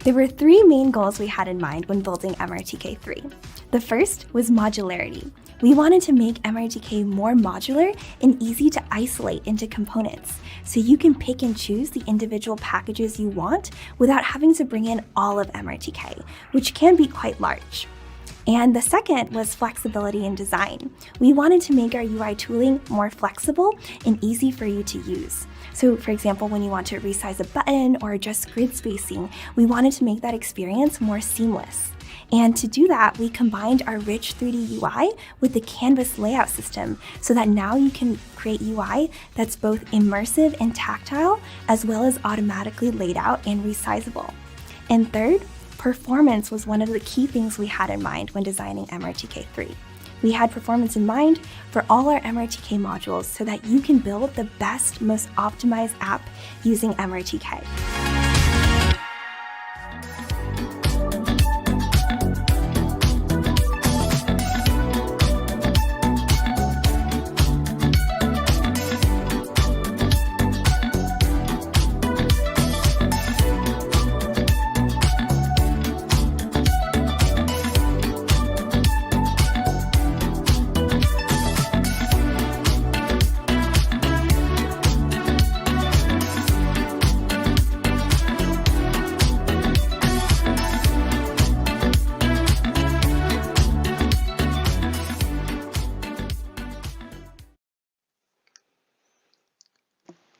There were three main goals we had in mind when building MRTK3. The first was modularity. We wanted to make MRTK more modular and easy to isolate into components, so you can pick and choose the individual packages you want without having to bring in all of MRTK, which can be quite large. And the second was flexibility in design. We wanted to make our UI tooling more flexible and easy for you to use. So for example, when you want to resize a button or adjust grid spacing, we wanted to make that experience more seamless. And to do that, we combined our rich 3D UI with the Canvas layout system so that now you can create UI that's both immersive and tactile, as well as automatically laid out and resizable. And third, performance was one of the key things we had in mind when designing MRTK3. We had performance in mind for all our MRTK modules so that you can build the best, most optimized app using MRTK.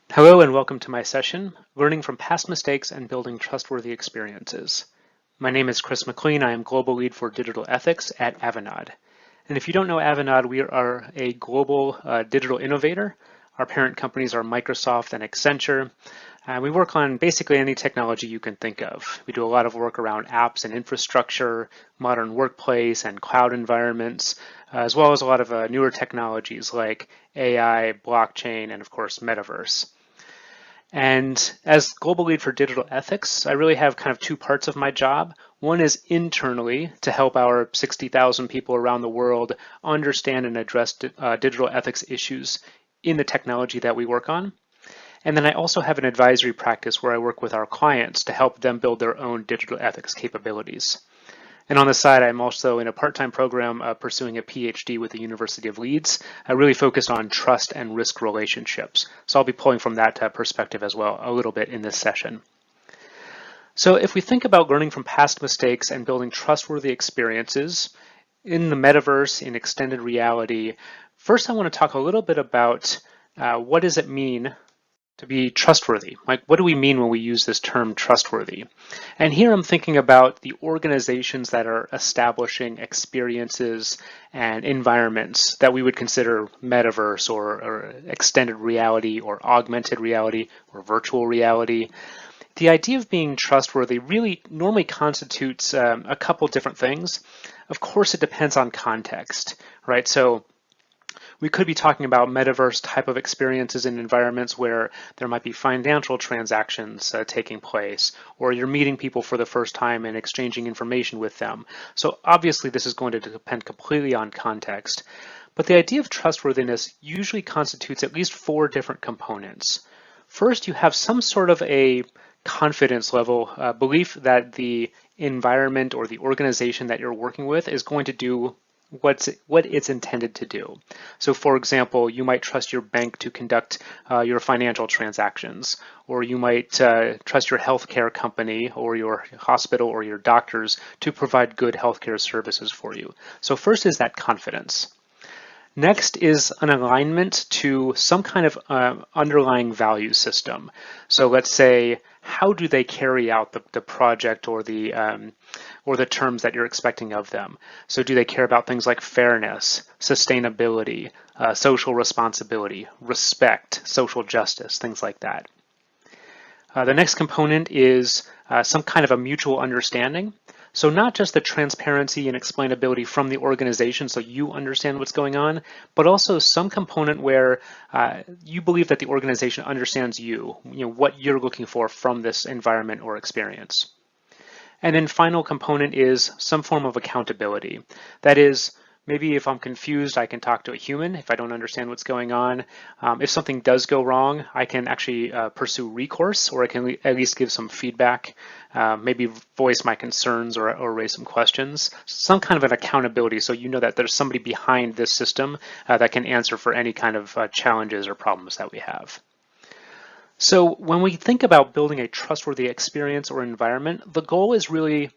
Hello and welcome to my session, Learning from Past Mistakes and Building Trustworthy Experiences. My name is Chris McLean. I am Global Lead for Digital Ethics at Avanade. And if you don't know Avanade, we are a global digital innovator. Our parent companies are Microsoft and Accenture. We work on basically any technology you can think of. We do a lot of work around apps and infrastructure, modern workplace and cloud environments, as well as a lot of newer technologies like AI, blockchain, and of course, Metaverse. And as global lead for digital ethics, I really have kind of two parts of my job. One is internally to help our 60,000 people around the world understand and address digital ethics issues in the technology that we work on. And then I also have an advisory practice where I work with our clients to help them build their own digital ethics capabilities. And on the side, I'm also in a part-time program pursuing a PhD with the University of Leeds, really focused on trust and risk relationships. So I'll be pulling from that perspective as well a little bit in this session. So if we think about learning from past mistakes and building trustworthy experiences in the metaverse, in extended reality, first I want to talk a little bit about what does it mean to be trustworthy? Like, what do we mean when we use this term trustworthy? And here I'm thinking about the organizations that are establishing experiences and environments that we would consider metaverse or extended reality or augmented reality or virtual reality. The idea of being trustworthy really normally constitutes a couple different things. Of course, it depends on context, right? So we could be talking about metaverse type of experiences in environments where there might be financial transactions taking place, or you're meeting people for the first time and exchanging information with them. So obviously this is going to depend completely on context. But the idea of trustworthiness usually constitutes at least 4 different components. First, you have some sort of a confidence level, belief that the environment or the organization that you're working with is going to do what it's intended to do. So for example, you might trust your bank to conduct your financial transactions, or you might trust your healthcare company or your hospital or your doctors to provide good healthcare services for you. So first is that confidence. Next is an alignment to some kind of underlying value system. So let's say, how do they carry out the project or the terms that you're expecting of them? So do they care about things like fairness, sustainability, social responsibility, respect, social justice, things like that? The next component is some kind of a mutual understanding. So not just the transparency and explainability from the organization so you understand what's going on, but also some component where you believe that the organization understands you, what you're looking for from this environment or experience. And then final component is some form of accountability. That is, maybe if I'm confused, I can talk to a human if I don't understand what's going on. If something does go wrong, I can actually pursue recourse, or I can at least give some feedback, maybe voice my concerns or raise some questions. Some kind of an accountability so you know that there's somebody behind this system that can answer for any kind of challenges or problems that we have. So when we think about building a trustworthy experience or environment, the goal is really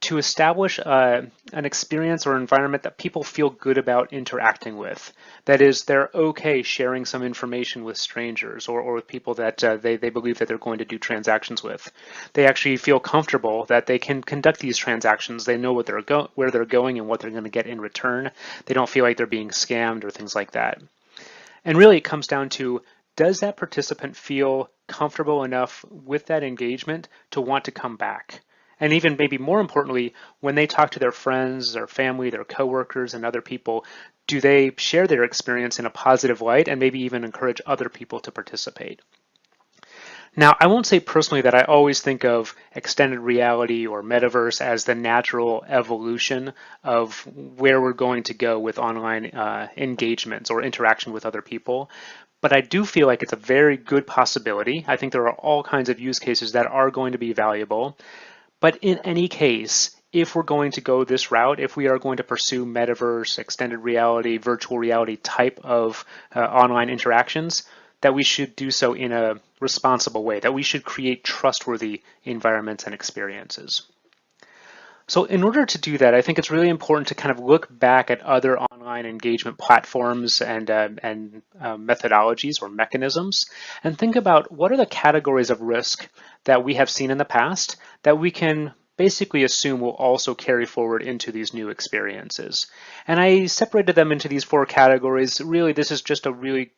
to establish an experience or environment that people feel good about interacting with. That is, they're okay sharing some information with strangers or with people that they believe that they're going to do transactions with. They actually feel comfortable that they can conduct these transactions. They know where they're going and what they're going to get in return. They don't feel like they're being scammed or things like that. And really it comes down to, does that participant feel comfortable enough with that engagement to want to come back? And even maybe more importantly, when they talk to their friends, their family, their coworkers, and other people, do they share their experience in a positive light and maybe even encourage other people to participate? Now, I won't say personally that I always think of extended reality or metaverse as the natural evolution of where we're going to go with online engagements or interaction with other people. But I do feel like it's a very good possibility. I think there are all kinds of use cases that are going to be valuable. But in any case, if we're going to go this route, if we are going to pursue metaverse, extended reality, virtual reality type of online interactions, that we should do so in a responsible way, that we should create trustworthy environments and experiences. So in order to do that, I think it's really important to kind of look back at other online engagement platforms and methodologies or mechanisms and think about what are the categories of risk that we have seen in the past that we can basically assume will also carry forward into these new experiences. And I separated them into these 4 categories. Really, this is just a really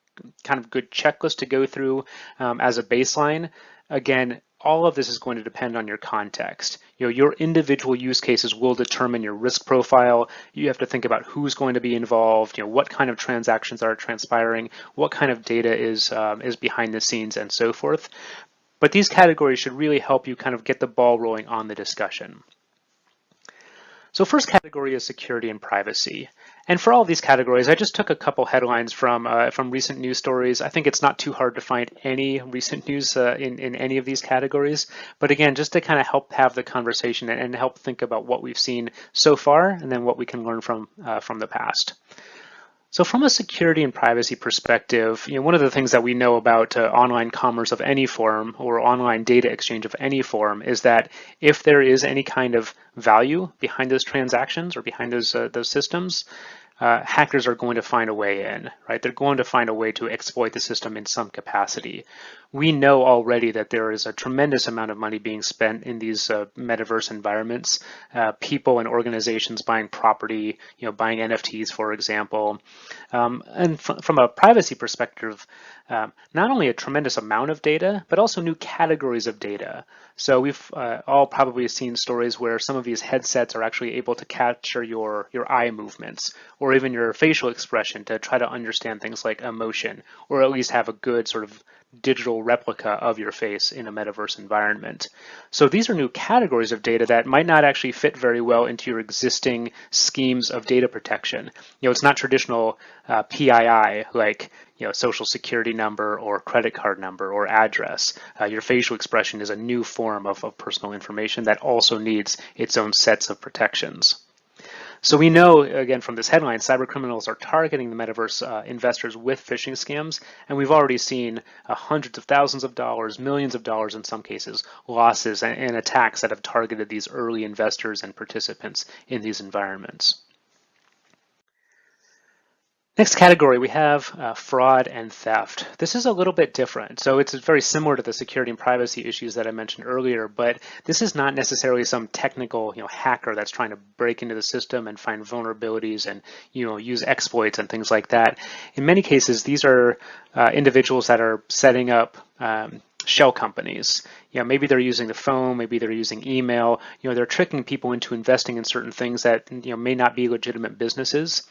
kind of good checklist to go through as a baseline. Again, all of this is going to depend on your context. Your individual use cases will determine your risk profile. You have to think about who's going to be involved, what kind of transactions are transpiring, what kind of data is behind the scenes, and so forth. But these categories should really help you kind of get the ball rolling on the discussion. So first category is security and privacy. And for all of these categories, I just took a couple headlines from recent news stories. I think it's not too hard to find any recent news in any of these categories. But again, just to kind of help have the conversation and help think about what we've seen so far and then what we can learn from the past. So from a security and privacy perspective, one of the things that we know about online commerce of any form or online data exchange of any form is that if there is any kind of value behind those transactions or behind those systems, hackers are going to find a way in, right? They're going to find a way to exploit the system in some capacity. We know already that there is a tremendous amount of money being spent in these metaverse environments, people and organizations buying property, buying NFTs, for example. And from a privacy perspective, not only a tremendous amount of data, but also new categories of data. So we've all probably seen stories where some of these headsets are actually able to capture your eye movements or even your facial expression to try to understand things like emotion, or at least have a good sort of digital replica of your face in a metaverse environment. So these are new categories of data that might not actually fit very well into your existing schemes of data protection. It's not traditional PII like social security number or credit card number or address. Your facial expression is a new form of personal information that also needs its own sets of protections. So we know, again, from this headline, cyber criminals are targeting the metaverse investors with phishing scams, and we've already seen hundreds of thousands of dollars, millions of dollars in some cases, losses and attacks that have targeted these early investors and participants in these environments. Next category, we have fraud and theft. This is a little bit different. So it's very similar to the security and privacy issues that I mentioned earlier, but this is not necessarily some technical hacker that's trying to break into the system and find vulnerabilities and use exploits and things like that. In many cases, these are individuals that are setting up shell companies. Maybe they're using the phone, maybe they're using email. They're tricking people into investing in certain things that may not be legitimate businesses.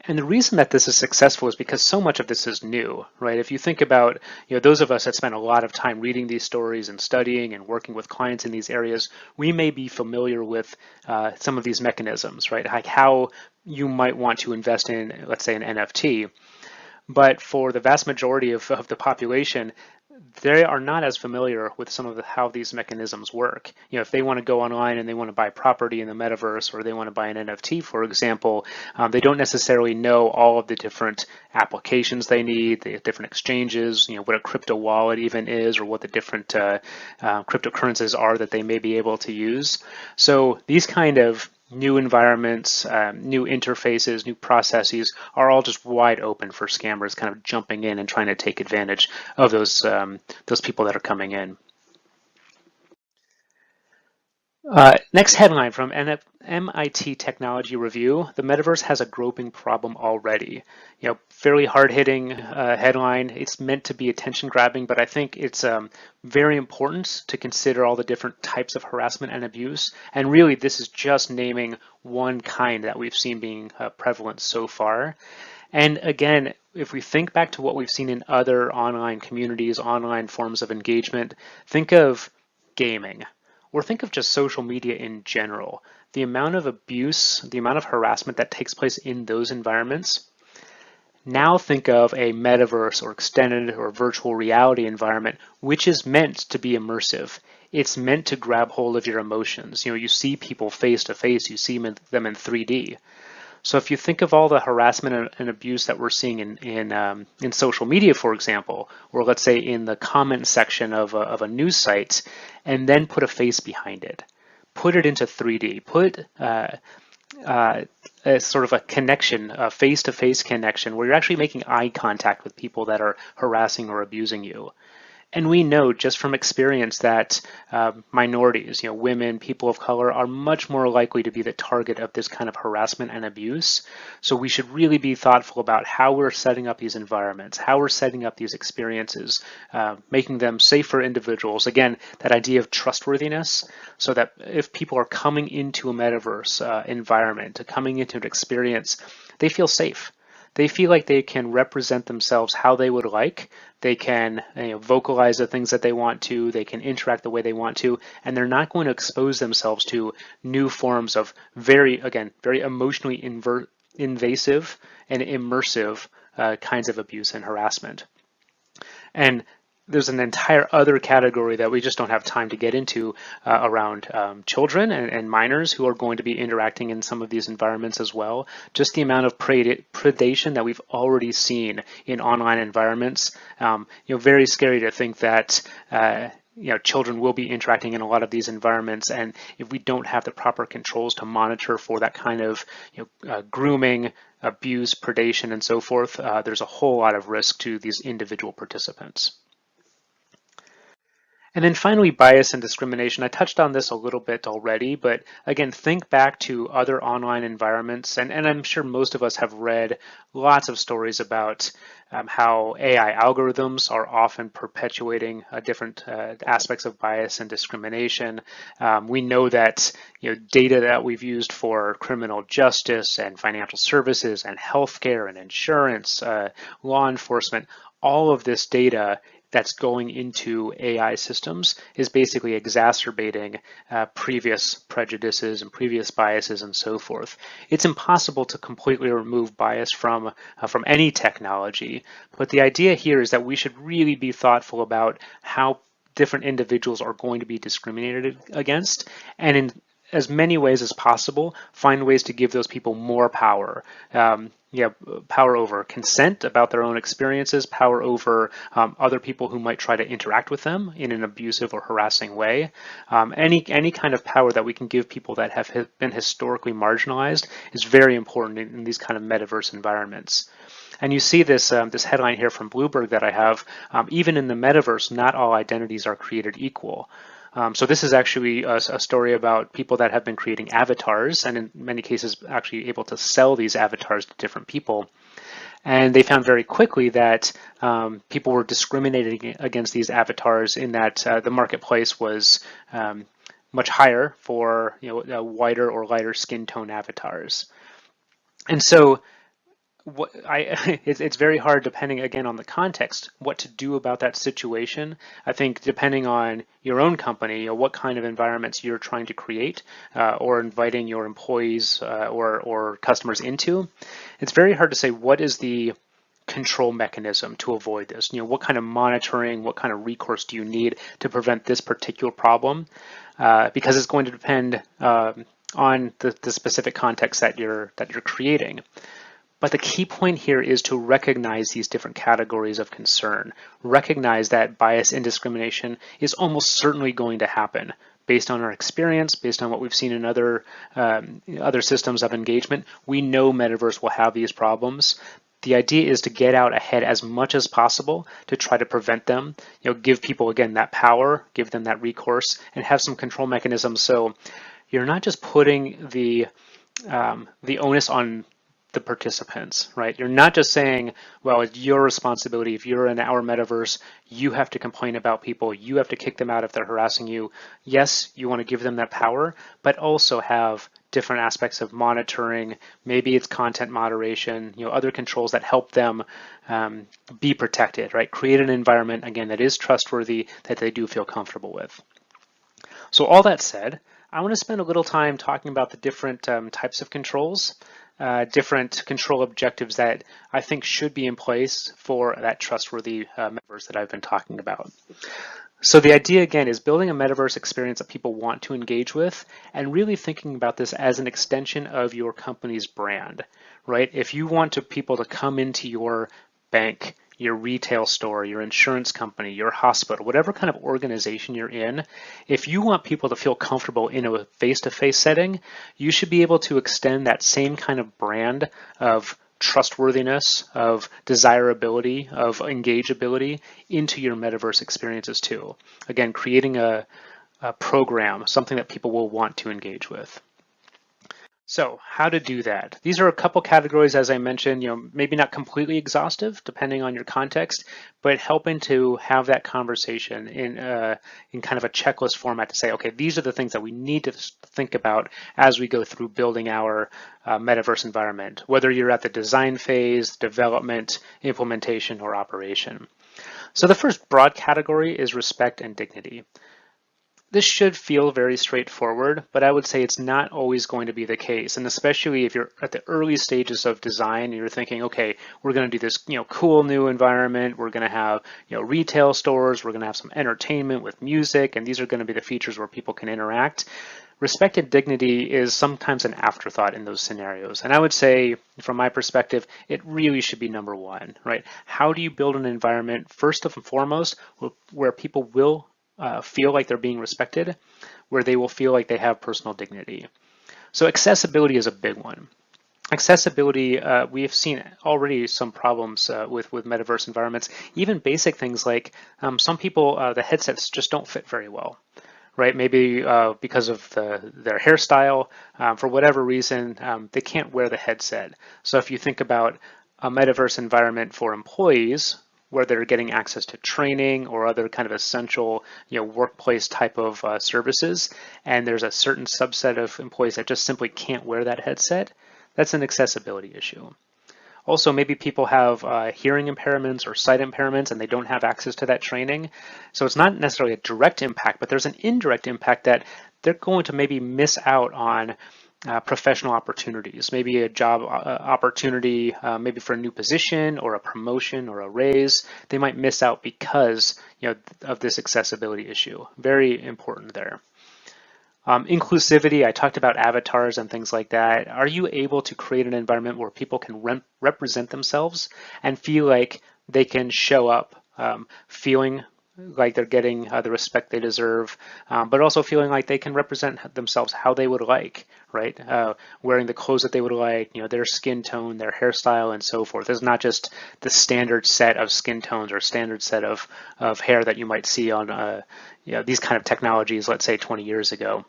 And the reason that this is successful is because so much of this is new, right? If you think about, those of us that spend a lot of time reading these stories and studying and working with clients in these areas, we may be familiar with some of these mechanisms, right? Like how you might want to invest in, let's say, an NFT. But for the vast majority of the population, they are not as familiar with some of how these mechanisms work. If they want to go online and they want to buy property in the metaverse, or they want to buy an NFT, for example, they don't necessarily know all of the different applications they need, the different exchanges, what a crypto wallet even is, or what the different cryptocurrencies are that they may be able to use. So these kind of new environments, new interfaces, new processes are all just wide open for scammers kind of jumping in and trying to take advantage of those people that are coming in. Next headline from MIT Technology Review: the metaverse has a groping problem already. Fairly hard-hitting headline. It's meant to be attention-grabbing, but I think it's very important to consider all the different types of harassment and abuse. And really, this is just naming one kind that we've seen being prevalent so far. And again, if we think back to what we've seen in other online communities, online forms of engagement, think of gaming. Or think of just social media in general. The amount of abuse, the amount of harassment that takes place in those environments. Now think of a metaverse or extended or virtual reality environment, which is meant to be immersive. It's meant to grab hold of your emotions. You see people face to face, you see them in 3D. So if you think of all the harassment and abuse that we're seeing in social media, for example, or let's say in the comment section of a news site, and then put a face behind it, put it into 3D, put a sort of a connection, a face-to-face connection, where you're actually making eye contact with people that are harassing or abusing you. And we know just from experience that minorities, women, people of color, are much more likely to be the target of this kind of harassment and abuse. So we should really be thoughtful about how we're setting up these environments, how we're setting up these experiences, making them safe for individuals. Again, that idea of trustworthiness, so that if people are coming into a metaverse environment, coming into an experience, they feel safe. They feel like they can represent themselves how they would like. They can vocalize the things that they want to. They can interact the way they want to, and they're not going to expose themselves to new forms of very emotionally invasive and immersive kinds of abuse and harassment. And there's an entire other category that we just don't have time to get into around children and minors who are going to be interacting in some of these environments as well. Just the amount of predation that we've already seen in online environments. Very scary to think that children will be interacting in a lot of these environments, and if we don't have the proper controls to monitor for that kind of grooming, abuse, predation, and so forth, there's a whole lot of risk to these individual participants. And then finally, bias and discrimination. I touched on this a little bit already, but again, think back to other online environments, and I'm sure most of us have read lots of stories about how AI algorithms are often perpetuating different aspects of bias and discrimination. We know that data that we've used for criminal justice and financial services and healthcare and insurance, law enforcement, all of this data that's going into AI systems is basically exacerbating previous prejudices and previous biases and so forth. It's impossible to completely remove bias from any technology, but the idea here is that we should really be thoughtful about how different individuals are going to be discriminated against, and as many ways as possible, find ways to give those people more power. Power over consent about their own experiences, power over other people who might try to interact with them in an abusive or harassing way. Any kind of power that we can give people that have been historically marginalized is very important in these kind of metaverse environments. And you see this this headline here from Bloomberg that I have, even in the metaverse, not all identities are created equal. So this is actually a story about people that have been creating avatars, and in many cases actually able to sell these avatars to different people. And they found very quickly that people were discriminating against these avatars in that the marketplace was much higher for whiter or lighter skin tone avatars. And so it's very hard, depending again on the context, what to do about that situation. I think depending on your own company, what kind of environments you're trying to create or inviting your employees or customers into, it's very hard to say what is the control mechanism to avoid this. What kind of monitoring, what kind of recourse do you need to prevent this particular problem? Because it's going to depend on the specific context that you're creating. But the key point here is to recognize these different categories of concern. Recognize that bias and discrimination is almost certainly going to happen based on our experience, based on what we've seen in other systems of engagement. We know Metaverse will have these problems. The idea is to get out ahead as much as possible to try to prevent them, give people, again, that power, give them that recourse, and have some control mechanisms so you're not just putting the onus on the participants, right? You're not just saying, well, it's your responsibility. If you're in our metaverse, you have to complain about people. You have to kick them out if they're harassing you. Yes, you want to give them that power, but also have different aspects of monitoring. Maybe it's content moderation, other controls that help them be protected, right? Create an environment, again, that is trustworthy, that they do feel comfortable with. So all that said, I want to spend a little time talking about the different types of controls, different control objectives that I think should be in place for that trustworthy metaverse that I've been talking about. So the idea, again, is building a metaverse experience that people want to engage with and really thinking about this as an extension of your company's brand, right? If you want people to come into your bank, your retail store, your insurance company, your hospital, whatever kind of organization you're in, if you want people to feel comfortable in a face-to-face setting, you should be able to extend that same kind of brand of trustworthiness, of desirability, of engageability into your metaverse experiences too. Again, creating a program, something that people will want to engage with. So how to do that? These are a couple categories, as I mentioned, maybe not completely exhaustive depending on your context, but helping to have that conversation in kind of a checklist format to say, okay, these are the things that we need to think about as we go through building our metaverse environment, whether you're at the design phase, development, implementation, or operation. So the first broad category is respect and dignity. This should feel very straightforward, but I would say it's not always going to be the case. And especially if you're at the early stages of design and you're thinking, okay, we're going to do this, cool new environment. We're going to have, retail stores. We're going to have some entertainment with music, and these are going to be the features where people can interact. Respect and dignity is sometimes an afterthought in those scenarios. And I would say, from my perspective, it really should be number one, right? How do you build an environment, first and foremost, where people will feel like they're being respected, where they will feel like they have personal dignity? So accessibility is a big one. Accessibility, we have seen already some problems with metaverse environments, even basic things like some people, the headsets just don't fit very well, right? Maybe because of their hairstyle, for whatever reason, they can't wear the headset. So if you think about a metaverse environment for employees, where they're getting access to training or other kind of essential, workplace type of services, and there's a certain subset of employees that just simply can't wear that headset, that's an accessibility issue. Also, maybe people have hearing impairments or sight impairments and they don't have access to that training. So it's not necessarily a direct impact, but there's an indirect impact that they're going to maybe miss out on professional opportunities, maybe a job opportunity, maybe for a new position or a promotion or a raise. They might miss out because of this accessibility issue. Very important there. Inclusivity, I talked about avatars and things like that. Are you able to create an environment where people can represent themselves and feel like they can show up, feeling like they're getting the respect they deserve, but also feeling like they can represent themselves how they would like, right? Wearing the clothes that they would like, their skin tone, their hairstyle, and so forth. It's not just the standard set of skin tones or standard set of hair that you might see on these kind of technologies, let's say 20 years ago.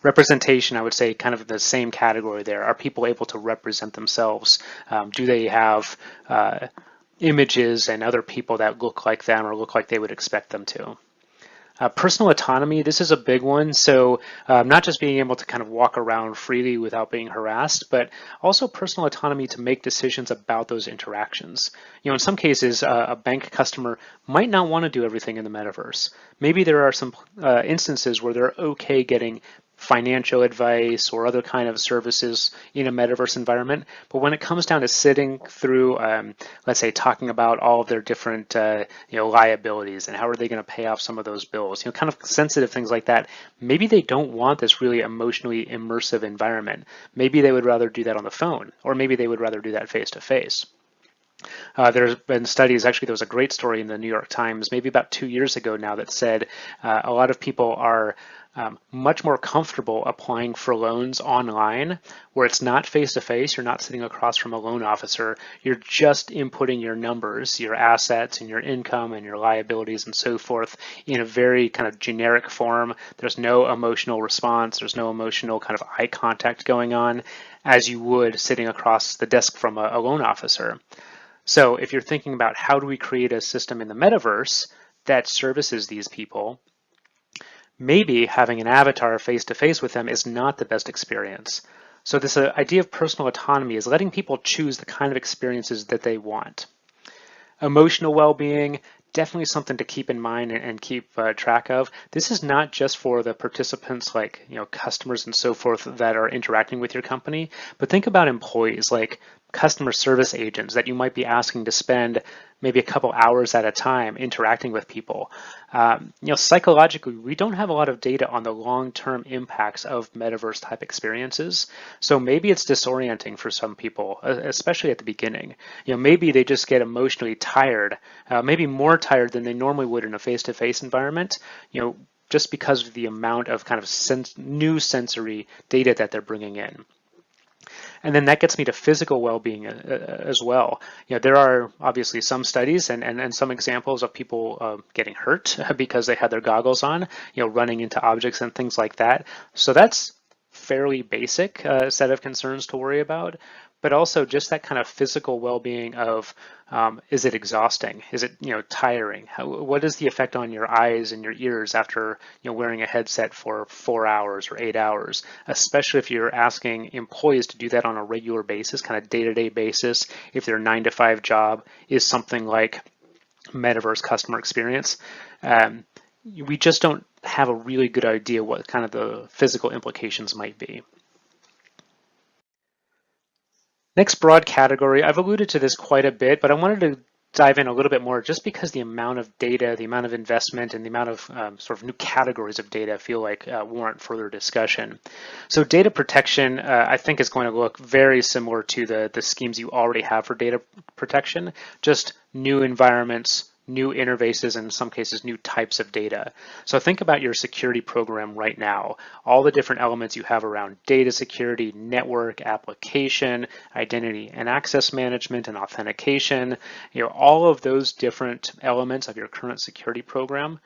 Representation, I would say, kind of the same category there. Are people able to represent themselves? Do they have images and other people that look like them or look like they would expect them to? Personal autonomy, this is a big one. So not just being able to kind of walk around freely without being harassed, but also personal autonomy to make decisions about those interactions. In some cases, a bank customer might not want to do everything in the metaverse. Maybe there are some instances where they're okay getting financial advice or other kind of services in a metaverse environment. But when it comes down to sitting through, let's say, talking about all of their different, liabilities and how are they going to pay off some of those bills, kind of sensitive things like that, maybe they don't want this really emotionally immersive environment. Maybe they would rather do that on the phone, or maybe they would rather do that face to face. There's been studies, actually there was a great story in the New York Times maybe about 2 years ago now that said a lot of people are much more comfortable applying for loans online where it's not face-to-face, you're not sitting across from a loan officer, you're just inputting your numbers, your assets and your income and your liabilities and so forth in a very kind of generic form. There's no emotional response, there's no emotional kind of eye contact going on as you would sitting across the desk from a loan officer. So if you're thinking about how do we create a system in the metaverse that services these people, maybe having an avatar face-to-face with them is not the best experience. So this idea of personal autonomy is letting people choose the kind of experiences that they want. Emotional well-being, definitely something to keep in mind and keep track of. This is not just for the participants like customers and so forth that are interacting with your company, but think about employees like customer service agents that you might be asking to spend maybe a couple hours at a time interacting with people. Psychologically, we don't have a lot of data on the long-term impacts of metaverse type experiences. So maybe it's disorienting for some people, especially at the beginning. Maybe they just get emotionally tired, maybe more tired than they normally would in a face-to-face environment, just because of the amount of kind of new sensory data that they're bringing in. And then that gets me to physical well-being as well. There are obviously some studies and some examples of people getting hurt because they had their goggles on, running into objects and things like that. So that's fairly basic set of concerns to worry about. But also just that kind of physical well-being of, is it exhausting? Is it tiring? What is the effect on your eyes and your ears after wearing a headset for 4 hours or 8 hours? Especially if you're asking employees to do that on a regular basis, kind of day-to-day basis. If their 9-to-5 job is something like metaverse customer experience, we just don't have a really good idea what kind of the physical implications might be. Next broad category, I've alluded to this quite a bit, but I wanted to dive in a little bit more just because the amount of data, the amount of investment, and the amount of sort of new categories of data feel like warrant further discussion. So data protection, I think, is going to look very similar to the schemes you already have for data protection, just new environments, new interfaces, and in some cases, new types of data. So think about your security program right now, all the different elements you have around data security, network, application, identity and access management, and authentication, all of those different elements of your current security program.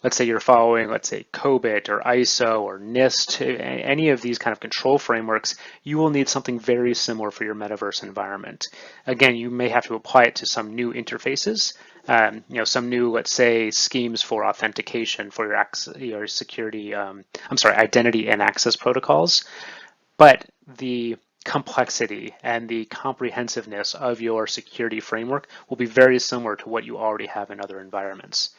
Let's say you're following, let's say, COBIT or ISO or NIST, any of these kind of control frameworks, you will need something very similar for your metaverse environment. Again, you may have to apply it to some new interfaces, some new, let's say, schemes for authentication for your security, identity and access protocols. But the complexity and the comprehensiveness of your security framework will be very similar to what you already have in other environments.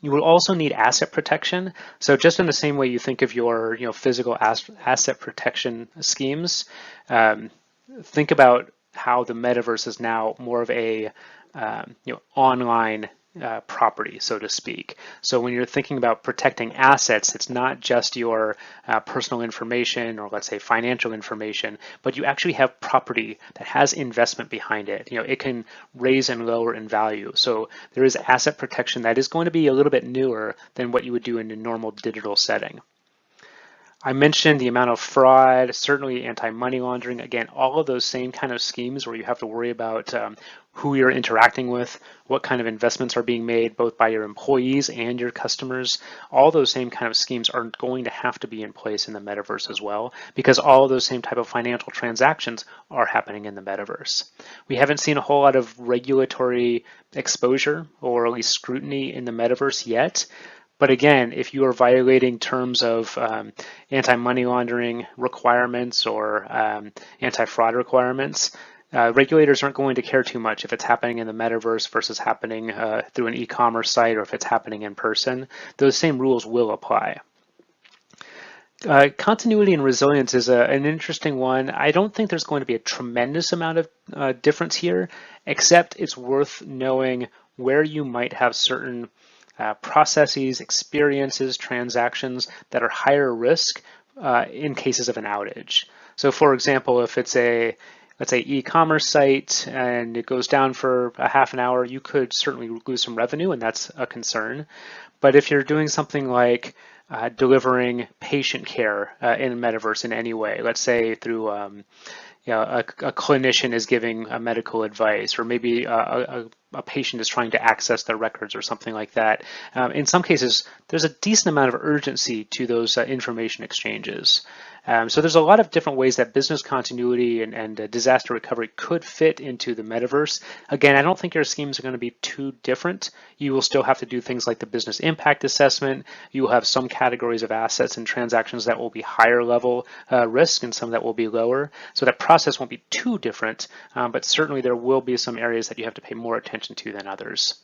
You will also need asset protection. So just in the same way you think of your physical asset protection schemes, think about how the metaverse is now more of a online property, so to speak. So when you're thinking about protecting assets, it's not just your personal information or let's say financial information, but you actually have property that has investment behind it. It can raise and lower in value. So there is asset protection that is going to be a little bit newer than what you would do in a normal digital setting. I mentioned the amount of fraud, certainly anti-money laundering. Again, all of those same kind of schemes where you have to worry about who you're interacting with, what kind of investments are being made both by your employees and your customers. All those same kind of schemes are going to have to be in place in the metaverse as well, because all of those same type of financial transactions are happening in the metaverse. We haven't seen a whole lot of regulatory exposure or at least scrutiny in the metaverse yet. But again, if you are violating terms of anti-money laundering requirements or anti-fraud requirements, regulators aren't going to care too much if it's happening in the metaverse versus happening through an e-commerce site or if it's happening in person. Those same rules will apply. Continuity and resilience is an interesting one. I don't think there's going to be a tremendous amount of difference here, except it's worth knowing where you might have certain processes, experiences, transactions that are higher risk in cases of an outage. So for example, if it's a, let's say, e-commerce site and it goes down for a half an hour, you could certainly lose some revenue, and that's a concern. But if you're doing something like delivering patient care in Metaverse in any way, let's say through a clinician is giving medical advice, or maybe a patient is trying to access their records or something like that. In some cases, there's a decent amount of urgency to those information exchanges. So there's a lot of different ways that business continuity and disaster recovery could fit into the metaverse. Again, I don't think your schemes are going to be too different. You will still have to do things like the business impact assessment. You will have some categories of assets and transactions that will be higher level risk and some that will be lower. So that process won't be too different, but certainly there will be some areas that you have to pay more attention to than others.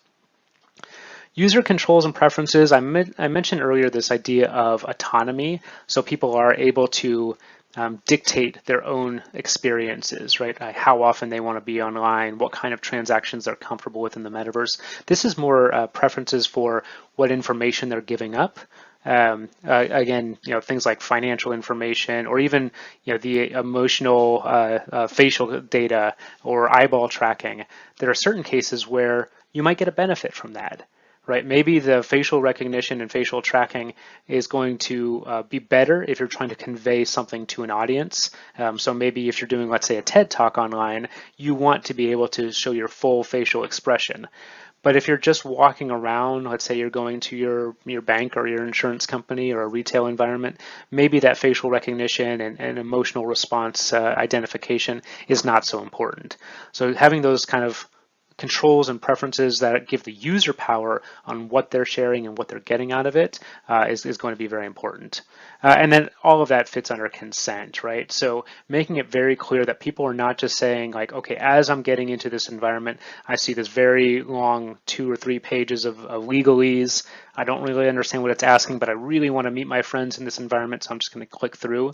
User controls and preferences, I mentioned earlier this idea of autonomy, so people are able to dictate their own experiences, right? How often they want to be online, what kind of transactions they're comfortable with in the metaverse. This is more preferences for what information they're giving up. Again, things like financial information, or even the emotional facial data or eyeball tracking. There are certain cases where you might get a benefit from that. Right? Maybe the facial recognition and facial tracking is going to be better if you're trying to convey something to an audience. So maybe if you're doing, let's say, a TED Talk online, you want to be able to show your full facial expression. But if you're just walking around, let's say you're going to your bank or your insurance company or a retail environment, maybe that facial recognition and emotional response identification is not so important. So having those kind of controls and preferences that give the user power on what they're sharing and what they're getting out of it is going to be very important. And then all of that fits under consent, right? So making it very clear that people are not just saying like, okay, as I'm getting into this environment, I see this very long 2 or 3 pages of legalese. I don't really understand what it's asking, but I really want to meet my friends in this environment, so I'm just going to click through.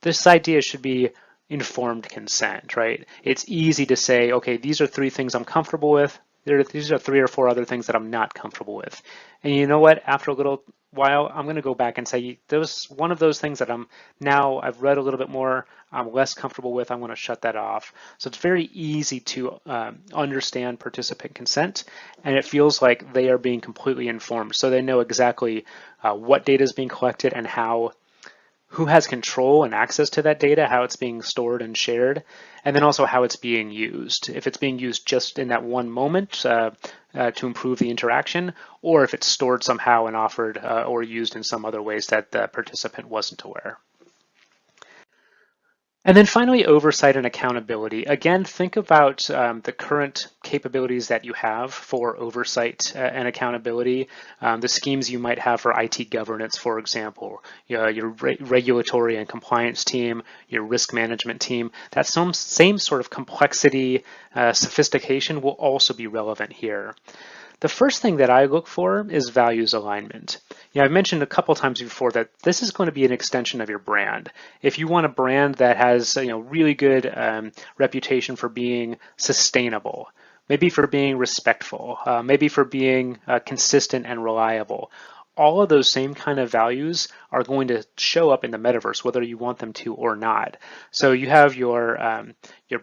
This idea should be informed consent, right? It's easy to say, okay, these are 3 things I'm comfortable with. These are 3 or 4 other things that I'm not comfortable with. And you know what? After a little while, I'm going to go back and say, there's one of those things that I've read a little bit more, I'm less comfortable with, I'm going to shut that off. So it's very easy to understand participant consent, and it feels like they are being completely informed. So they know exactly what data is being collected and who has control and access to that data, how it's being stored and shared, and then also how it's being used. If it's being used just in that one moment to improve the interaction, or if it's stored somehow and offered or used in some other ways that the participant wasn't aware. And then finally, oversight and accountability. Again, think about the current capabilities that you have for oversight and accountability, the schemes you might have for IT governance, for example, your regulatory and compliance team, your risk management team. That same sort of complexity, sophistication will also be relevant here. The first thing that I look for is values alignment. I've mentioned a couple times before that this is going to be an extension of your brand. If you want a brand that has really good reputation for being sustainable, maybe for being respectful, maybe for being consistent and reliable. All of those same kind of values are going to show up in the metaverse, whether you want them to or not. So you have your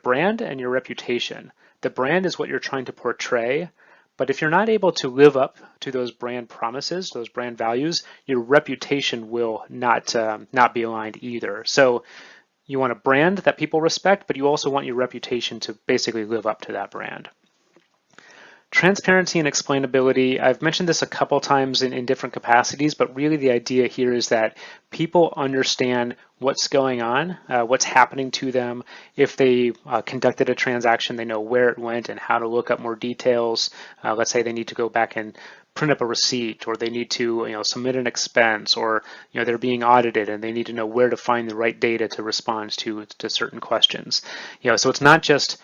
brand and your reputation. The brand is what you're trying to portray, but if you're not able to live up to those brand promises, those brand values, your reputation will not be aligned either. So you want a brand that people respect, but you also want your reputation to basically live up to that brand. Transparency and explainability, I've mentioned this a couple times in different capacities, but really the idea here is that people understand what's going on, what's happening to them. If they conducted a transaction, they know where it went and how to look up more details. Let's say they need to go back and print up a receipt, or they need to submit an expense, or they're being audited and they need to know where to find the right data to respond to certain questions. So it's not just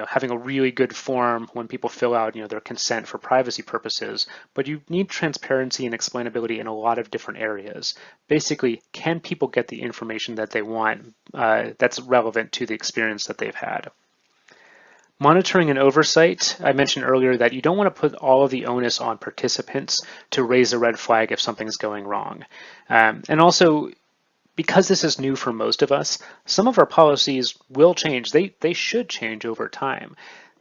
having a really good form when people fill out, their consent for privacy purposes, but you need transparency and explainability in a lot of different areas. Basically, can people get the information that they want that's relevant to the experience that they've had? Monitoring and oversight, I mentioned earlier that you don't want to put all of the onus on participants to raise a red flag if something's going wrong. And also, because this is new for most of us, some of our policies will change. They should change over time.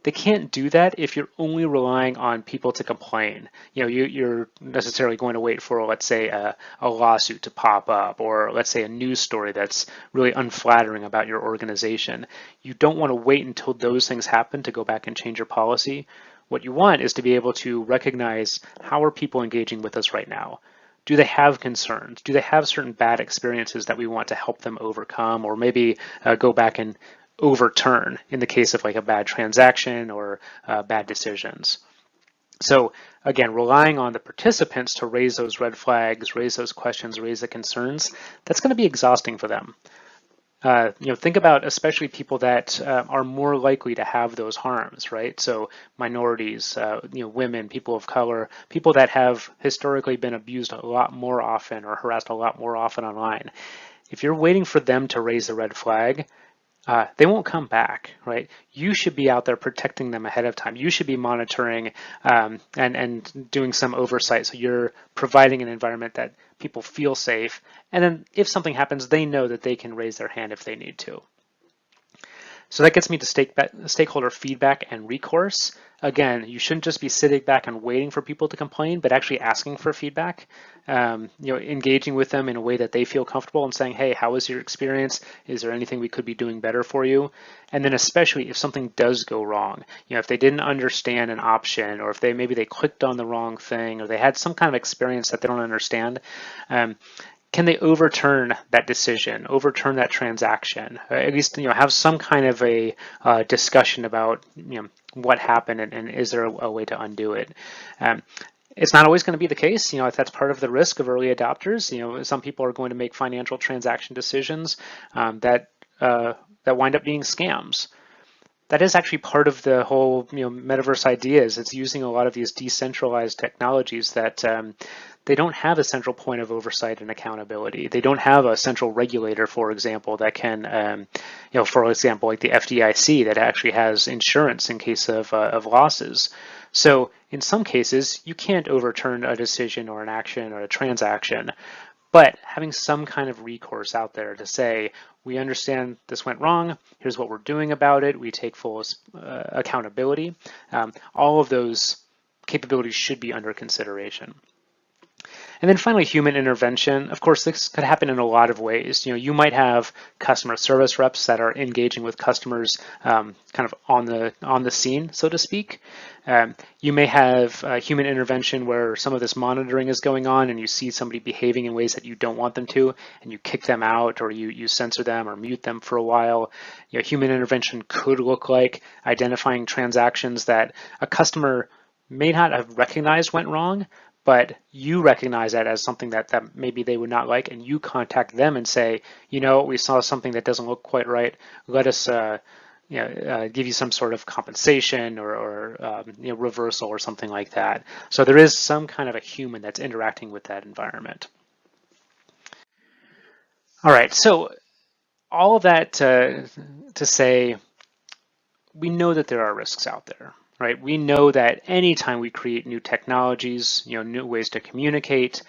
They can't do that if you're only relying on people to complain. You're necessarily going to wait for, let's say, a lawsuit to pop up, or let's say a news story that's really unflattering about your organization. You don't want to wait until those things happen to go back and change your policy. What you want is to be able to recognize, how are people engaging with us right now? Do they have concerns? Do they have certain bad experiences that we want to help them overcome, or maybe go back and overturn in the case of like a bad transaction or bad decisions? So again, relying on the participants to raise those red flags, raise those questions, raise the concerns, that's going to be exhausting for them. Think about especially people that are more likely to have those harms, right? So minorities, women, people of color, people that have historically been abused a lot more often or harassed a lot more often online. If you're waiting for them to raise the red flag, they won't come back, right? You should be out there protecting them ahead of time. You should be monitoring and doing some oversight, so you're providing an environment that people feel safe. And then if something happens, they know that they can raise their hand if they need to. So that gets me to stakeholder feedback and recourse. Again, you shouldn't just be sitting back and waiting for people to complain, but actually asking for feedback, engaging with them in a way that they feel comfortable and saying, hey, how was your experience? Is there anything we could be doing better for you? And then especially if something does go wrong, if they didn't understand an option, or if maybe they clicked on the wrong thing, or they had some kind of experience that they don't understand, can they overturn that decision, overturn that transaction? At least have some kind of a discussion about what happened, and is there a way to undo it? It's not always going to be the case. If that's part of the risk of early adopters. Some people are going to make financial transaction decisions that wind up being scams. That is actually part of the whole metaverse idea. Is it's using a lot of these decentralized technologies that they don't have a central point of oversight and accountability. They don't have a central regulator, for example, that can, for example, like the FDIC, that actually has insurance in case of losses. So in some cases, you can't overturn a decision or an action or a transaction, but having some kind of recourse out there to say, we understand this went wrong, here's what we're doing about it, we take full accountability, all of those capabilities should be under consideration. And then finally, human intervention. Of course, this could happen in a lot of ways. You might have customer service reps that are engaging with customers kind of on the scene, so to speak. You may have human intervention where some of this monitoring is going on and you see somebody behaving in ways that you don't want them to, and you kick them out, or you censor them or mute them for a while. Human intervention could look like identifying transactions that a customer may not have recognized went wrong, but you recognize that as something that maybe they would not like, and you contact them and say, we saw something that doesn't look quite right. Let us give you some sort of compensation or reversal or something like that. So there is some kind of a human that's interacting with that environment. All right, so all of that to say, we know that there are risks out there. right? We know that anytime we create new technologies, new ways to communicate,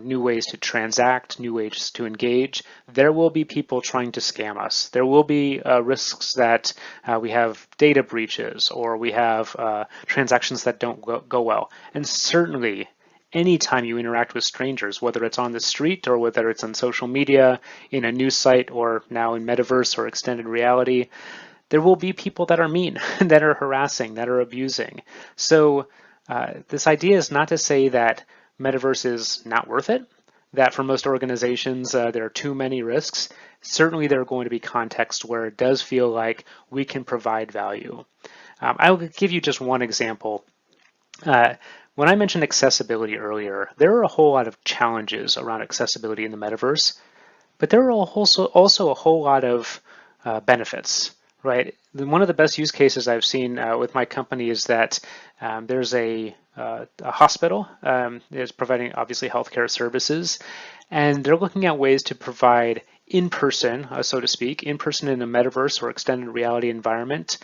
new ways to transact, new ways to engage, there will be people trying to scam us. There will be risks that we have data breaches or we have transactions that don't go well. And certainly, anytime you interact with strangers, whether it's on the street or whether it's on social media, in a news site, or now in Metaverse or extended reality, there will be people that are mean, that are harassing, that are abusing. So this idea is not to say that Metaverse is not worth it, that for most organizations there are too many risks. Certainly there are going to be contexts where it does feel like we can provide value. I'll give you just one example. When I mentioned accessibility earlier, there are a whole lot of challenges around accessibility in the Metaverse, but there are also a whole lot of benefits. Right. One of the best use cases I've seen with my company is that there's a hospital that is providing obviously healthcare services, and they're looking at ways to provide in-person, so to speak, in-person in a metaverse or extended reality environment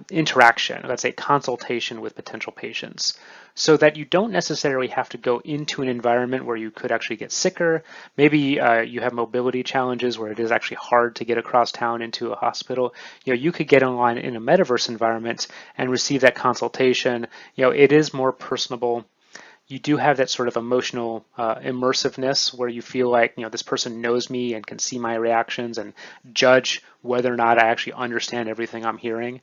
interaction, let's say consultation with potential patients, so that you don't necessarily have to go into an environment where you could actually get sicker. Maybe you have mobility challenges where it is actually hard to get across town into a hospital. You could get online in a metaverse environment and receive that consultation. It is more personable. You do have that sort of emotional immersiveness where you feel like, this person knows me and can see my reactions and judge whether or not I actually understand everything I'm hearing.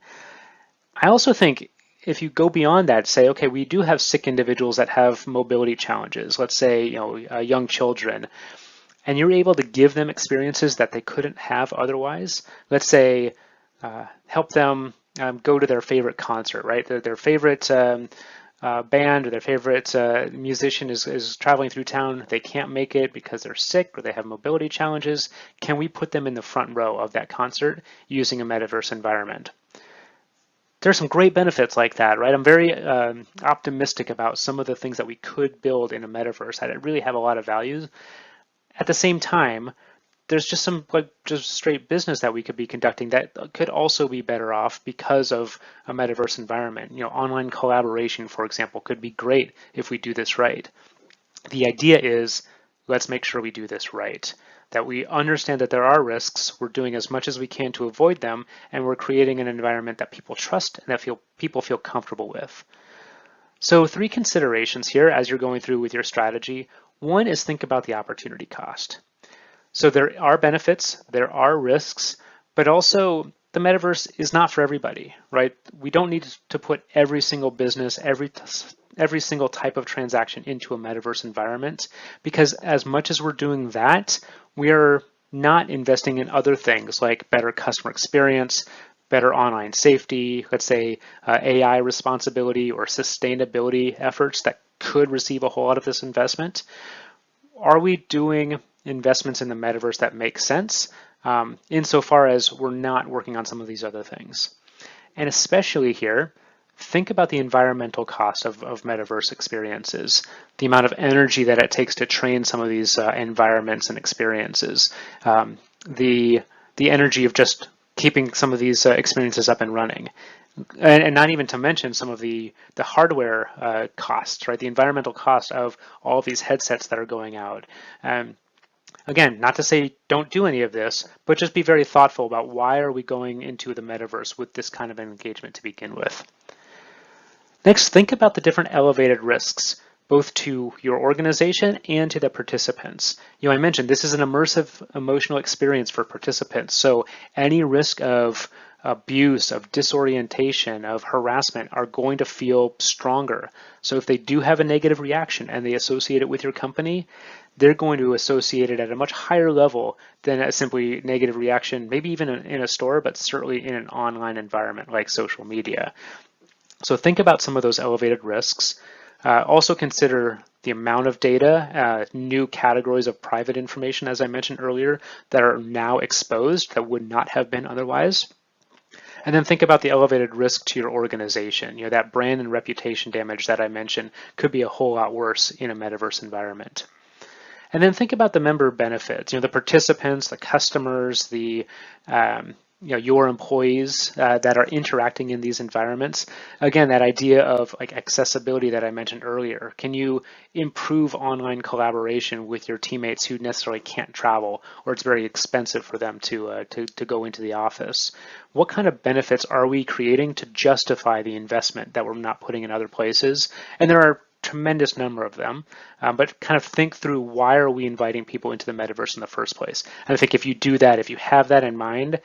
I also think if you go beyond that, say, okay, we do have sick individuals that have mobility challenges, let's say, young children, and you're able to give them experiences that they couldn't have otherwise. Let's say, help them go to their favorite concert, right? Their favorite band or their favorite musician is traveling through town. They can't make it because they're sick or they have mobility challenges. Can we put them in the front row of that concert using a metaverse environment? There's some great benefits like that, right? I'm very optimistic about some of the things that we could build in a metaverse that really have a lot of value. At the same time, there's just some just straight business that we could be conducting that could also be better off because of a metaverse environment. Online collaboration, for example, could be great if we do this right. The idea is, let's make sure we do this right, that we understand that there are risks, we're doing as much as we can to avoid them, and we're creating an environment that people trust and that people feel comfortable with. So 3 considerations here as you're going through with your strategy. One is think about the opportunity cost. So there are benefits, there are risks, but also the metaverse is not for everybody, right? We don't need to put every single business, every single type of transaction into a metaverse environment, because as much as we're doing that, we are not investing in other things like better customer experience, better online safety, let's say AI responsibility or sustainability efforts that could receive a whole lot of this investment. Are we doing investments in the metaverse that make sense insofar as we're not working on some of these other things? And especially here, think about the environmental cost of metaverse experiences, the amount of energy that it takes to train some of these environments and experiences, the energy of just keeping some of these experiences up and running. And not even to mention some of the hardware costs, right? The environmental cost of all of these headsets that are going out. Again, not to say don't do any of this, but just be very thoughtful about why are we going into the metaverse with this kind of engagement to begin with. Next, think about the different elevated risks, both to your organization and to the participants. I mentioned this is an immersive emotional experience for participants, so any risk of abuse, of disorientation, of harassment are going to feel stronger. So if they do have a negative reaction and they associate it with your company, they're going to associate it at a much higher level than a simply negative reaction, maybe even in a store, but certainly in an online environment like social media. So think about some of those elevated risks. Also consider the amount of data, new categories of private information, as I mentioned earlier, that are now exposed that would not have been otherwise. And then think about the elevated risk to your organization. That brand and reputation damage that I mentioned could be a whole lot worse in a metaverse environment. And then think about the member benefits, the participants, the customers, the your employees that are interacting in these environments. Again, that idea of like accessibility that I mentioned earlier. Can you improve online collaboration with your teammates who necessarily can't travel, or it's very expensive for them to go into the office? What kind of benefits are we creating to justify the investment that we're not putting in other places? And there are tremendous number of them, but kind of think through, why are we inviting people into the metaverse in the first place? And I think if you do that, if you have that in mind,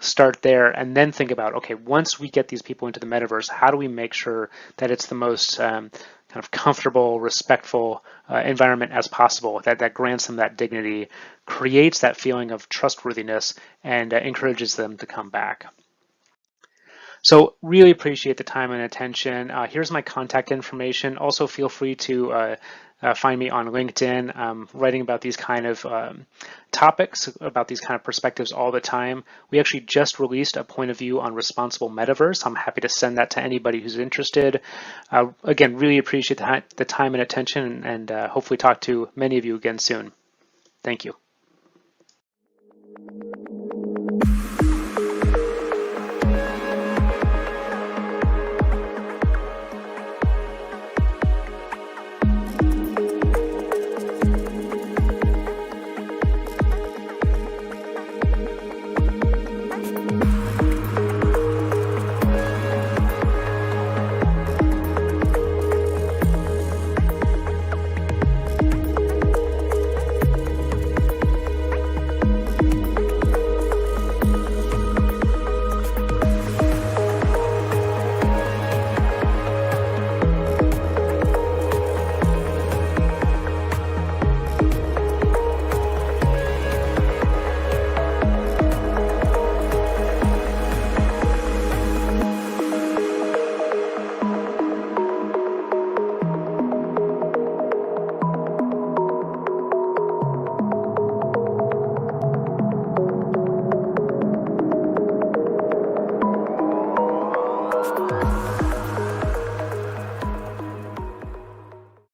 start there and then think about, okay, once we get these people into the metaverse, how do we make sure that it's the most kind of comfortable, respectful environment as possible, that grants them that dignity, creates that feeling of trustworthiness, and encourages them to come back. So really appreciate the time and attention. Here's my contact information. Also feel free to find me on LinkedIn. I'm writing about these kind of topics, about these kind of perspectives all the time. We actually just released a point of view on responsible metaverse. I'm happy to send that to anybody who's interested. Again, really appreciate the time and attention, and hopefully talk to many of you again soon. Thank you.